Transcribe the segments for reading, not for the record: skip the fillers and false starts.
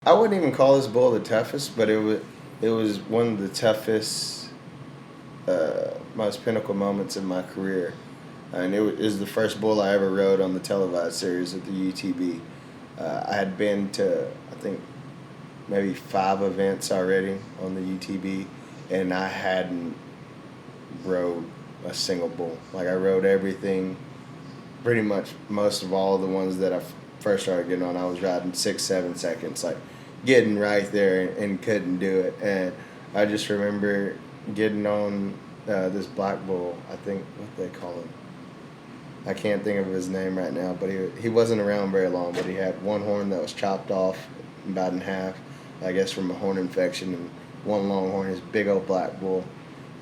I wouldn't even call this bull the toughest, but it was one of the toughest, most pinnacle moments in my career, and it was the first bull I ever rode on the televised series at the UTB. I had been to I think maybe 5 events already on the UTB, and I hadn't rode a single bull. Like I rode everything, pretty much most of all the ones that I first started getting on. I was riding 6, 7 seconds, like getting right there and couldn't do it. And I just remember getting on this black bull. I think what they call him. I can't think of his name right now, but he wasn't around very long. But he had one horn that was chopped off about in half, I guess from a horn infection, and one long horn. His big old black bull,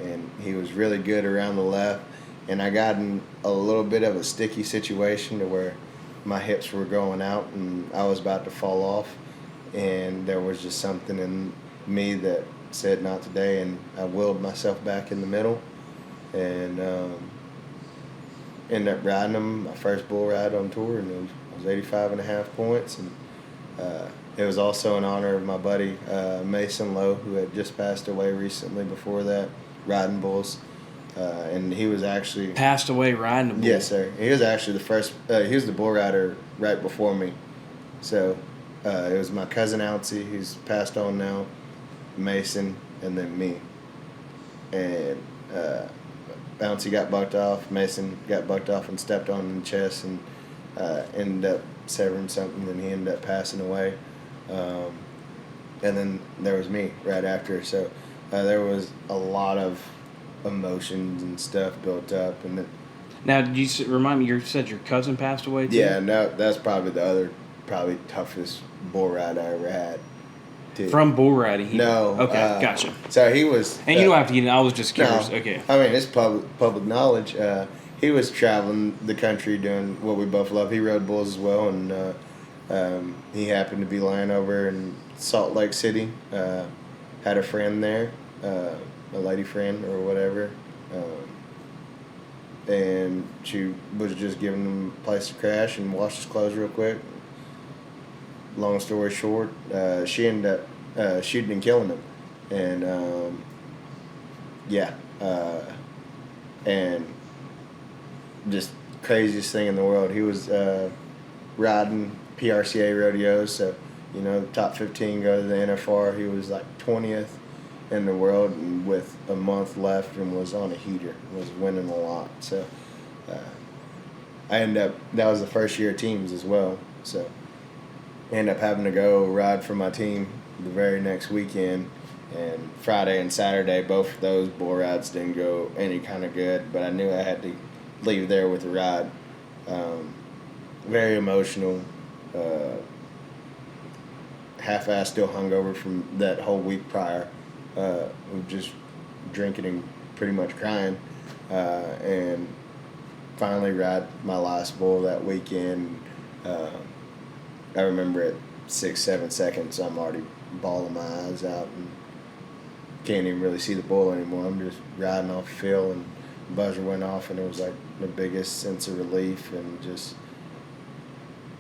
and he was really good around the left. And I got in a little bit of a sticky situation to where my hips were going out and I was about to fall off, and there was just something in me that said not today, and I willed myself back in the middle and ended up riding him my first bull ride on tour, and it was 85.5 points, and it was also in honor of my buddy Mason Lowe, who had just passed away recently before that, riding bulls. And he was actually passed away riding a bull. Yes, sir. He was actually the first. He was the bull rider right before me. So it was my cousin Alcy, who's passed on now, Mason, and then me. And Bouncy got bucked off. Mason got bucked off and stepped on in the chest and ended up severing something, and he ended up passing away. And then there was me right after. So there was a lot of emotions and stuff built up. And then, now, did you remind me? You said your cousin passed away too? Yeah, no, that's probably the other toughest bull ride I ever had. Too. From bull riding? No. Okay, gotcha. So he was. And you don't have to get in. I was just curious. No, okay. I mean, it's public knowledge. He was traveling the country doing what we both love. He rode bulls as well, and he happened to be lying over in Salt Lake City. Had a friend there, a lady friend or whatever, and she was just giving him a place to crash and wash his clothes real quick. Long story short, she ended up shooting and killing him, and and just craziest thing in the world. He was riding PRCA rodeos, so top 15 go to the NFR. He was like 20th in the world, and with a month left, and was on a heater, was winning a lot. So I ended up, that was the first year of teams as well, so I ended up having to go ride for my team the very next weekend, and Friday and Saturday, both of those bull rides didn't go any kind of good, but I knew I had to leave there with a ride. Very emotional, half-assed, still hungover from that whole week prior. Of just drinking and pretty much crying, and finally ride my last bull that weekend. I remember at 6, 7 seconds, I'm already bawling my eyes out and can't even really see the bull anymore. I'm just riding off the field, and the buzzer went off, and it was like the biggest sense of relief, and just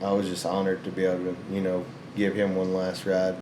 I was just honored to be able to give him one last ride.